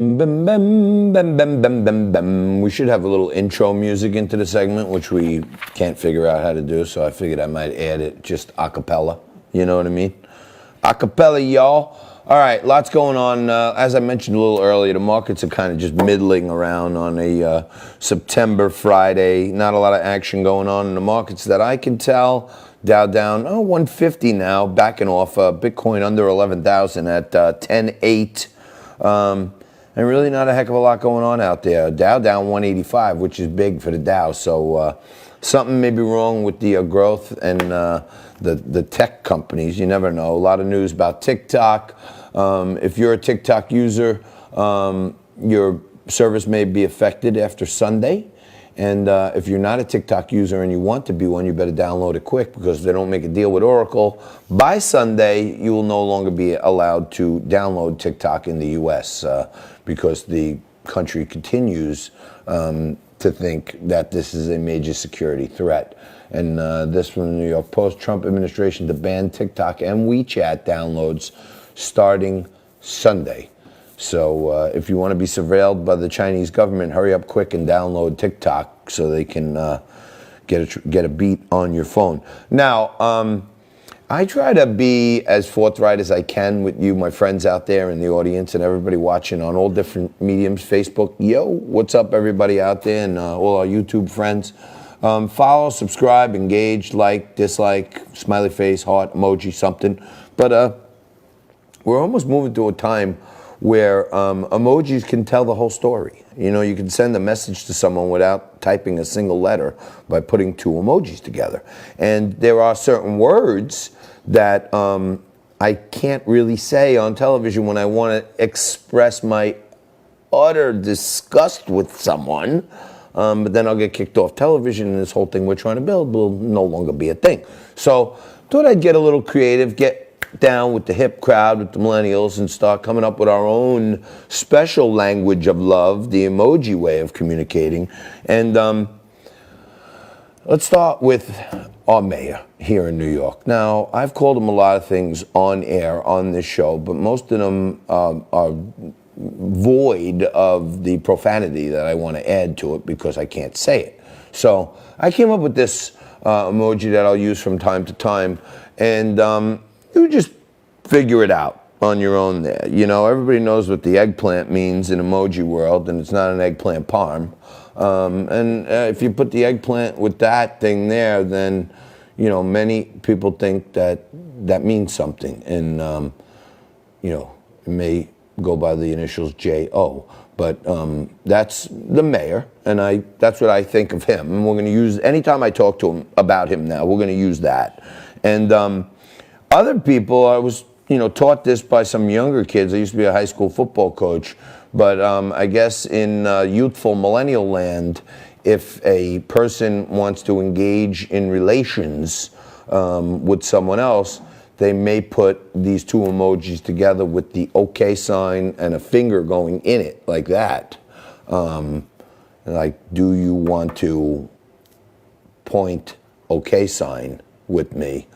Bum, bum, bum, bum, bum, bum, bum. We should have a little intro music into the segment, which we can't figure out how to do, so I figured I might add it just a cappella. You know what I mean? A cappella, y'all. All right, lots going on. As I mentioned a little earlier, the markets are kind of just middling around on a September Friday. Not a lot of action going on in the markets that I can tell. Dow down 150 now, backing off. Bitcoin under 11,000 at 10.8. And really not a heck of a lot going on out there. Dow down 185, which is big for the Dow. So something may be wrong with the growth and the tech companies. You never know. A lot of news about TikTok. If you're a TikTok user, your service may be affected after Sunday. And if you're not a TikTok user and you want to be one, you better download it quick, because if they don't make a deal with Oracle, by Sunday, you will no longer be allowed to download TikTok in the U.S. Because the country continues to think that this is a major security threat. And this from the New York Post: Trump administration to ban TikTok and WeChat downloads starting Sunday. So if you want to be surveilled by the Chinese government, hurry up quick and download TikTok so they can get a beat on your phone. Now, I try to be as forthright as I can with you, my friends out there in the audience, and everybody watching on all different mediums. Facebook, yo, what's up, everybody out there, and all our YouTube friends. Follow, subscribe, engage, like, dislike, smiley face, heart, emoji, something. But we're almost moving to a time where emojis can tell the whole story. You know, you can send a message to someone without typing a single letter by putting two emojis together. And there are certain words that I can't really say on television when I want to express my utter disgust with someone, but then I'll get kicked off television, and this whole thing we're trying to build will no longer be a thing. So thought I'd get a little creative, get down with the hip crowd, with the millennials, and start coming up with our own special language of love, the emoji way of communicating. And let's start with our mayor here in New York. Now, I've called him a lot of things on air on this show, but most of them are void of the profanity that I want to add to it because I can't say it. So I came up with this emoji that I'll use from time to time, and you just figure it out on your own there. You know, everybody knows what the eggplant means in emoji world, and it's not an eggplant parm. If you put the eggplant with that thing there, then, you know, many people think that that means something. And, you know, it may go by the initials J-O. But that's the mayor, and that's what I think of him. And we're going to use, anytime I talk to him about him now, we're going to use that. And other people, I was, you know, taught this by some younger kids. I used to be a high school football coach, but I guess in youthful millennial land, if a person wants to engage in relations with someone else, they may put these two emojis together with the OK sign and a finger going in it, like that. Like, do you want to point OK sign with me?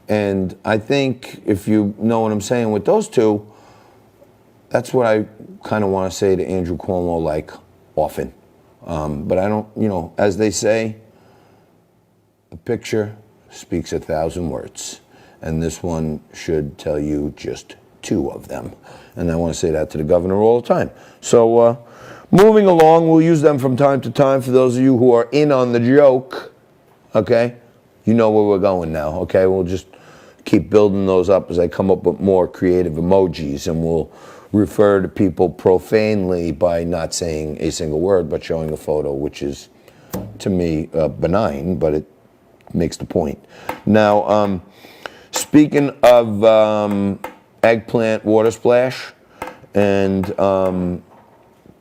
And I think if you know what I'm saying with those two, that's what I kind of want to say to Andrew Cuomo, like, often. But I don't, you know, as they say, a picture speaks 1,000 words. And this one should tell you just two of them. And I want to say that to the governor all the time. So moving along, we'll use them from time to time for those of you who are in on the joke, okay? You know where we're going now, okay? We'll just keep building those up as I come up with more creative emojis, and we'll refer to people profanely by not saying a single word, but showing a photo, which is, to me, benign, but it makes the point. Now, speaking of eggplant water splash and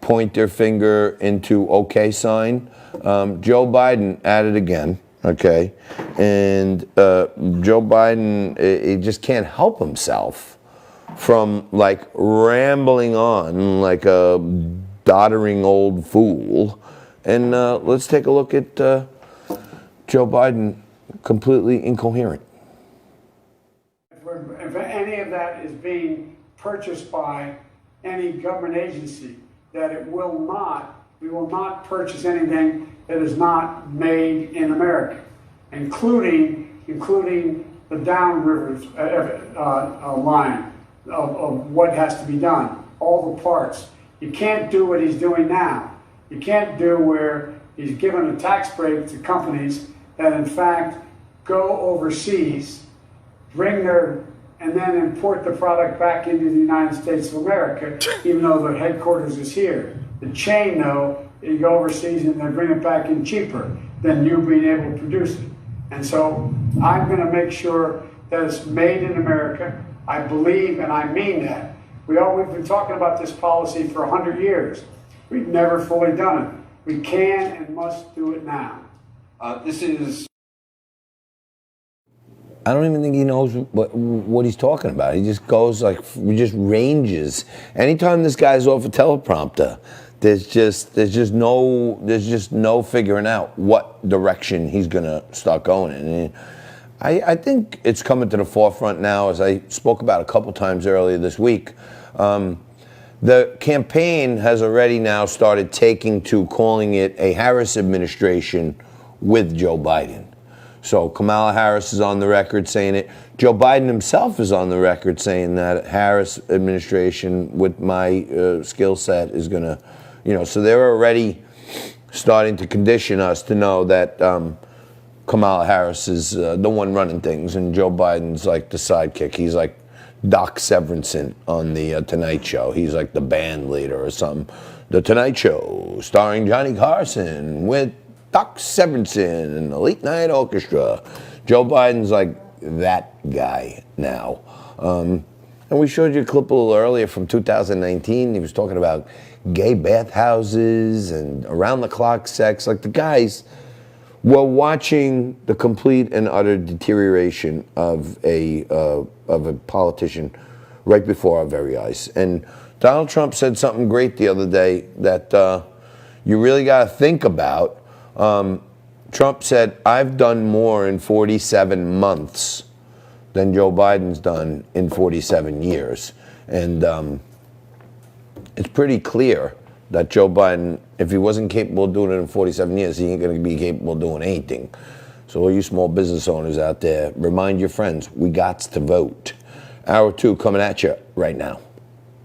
point their finger into OK sign, Joe Biden at it again. Okay, and Joe Biden, he just can't help himself from, like, rambling on like a doddering old fool. And let's take a look at Joe Biden, completely incoherent. If any of that is being purchased by any government agency that we will not purchase anything that is not made in America, including the downriver line of what has to be done, all the parts. You can't do what he's doing now. You can't do where he's given a tax break to companies that in fact go overseas, and then import the product back into the United States of America, even though the headquarters is here. The chain, though, you go overseas and they bring it back in cheaper than you being able to produce it. And so I'm going to make sure that it's made in America. I believe, and I mean that. We've been talking about this policy for 100 years. We've never fully done it. We can and must do it now. I don't even think he knows what he's talking about. He just goes he just ranges. Anytime this guy's off a teleprompter, there's just no figuring out what direction he's gonna start going in. And I think it's coming to the forefront now, as I spoke about a couple times earlier this week. The campaign has already now started taking to calling it a Harris administration with Joe Biden. So Kamala Harris is on the record saying it. Joe Biden himself is on the record saying that Harris administration with my skill set is going to, so they're already starting to condition us to know that Kamala Harris is the one running things and Joe Biden's like the sidekick. He's like Doc Severinsen on the Tonight Show. He's like the band leader or something. The Tonight Show starring Johnny Carson with Doc Severinsen and the Late Night Orchestra. Joe Biden's like that guy now. And we showed you a clip a little earlier from 2019. He was talking about gay bathhouses and around-the-clock sex. Like the guys were watching the complete and utter deterioration of a politician right before our very eyes. And Donald Trump said something great the other day that you really got to think about. Trump said, I've done more in 47 months than Joe Biden's done in 47 years. And it's pretty clear that Joe Biden, if he wasn't capable of doing it in 47 years, he ain't going to be capable of doing anything. So all you small business owners out there, remind your friends, we got to vote. Hour 2 coming at you right now.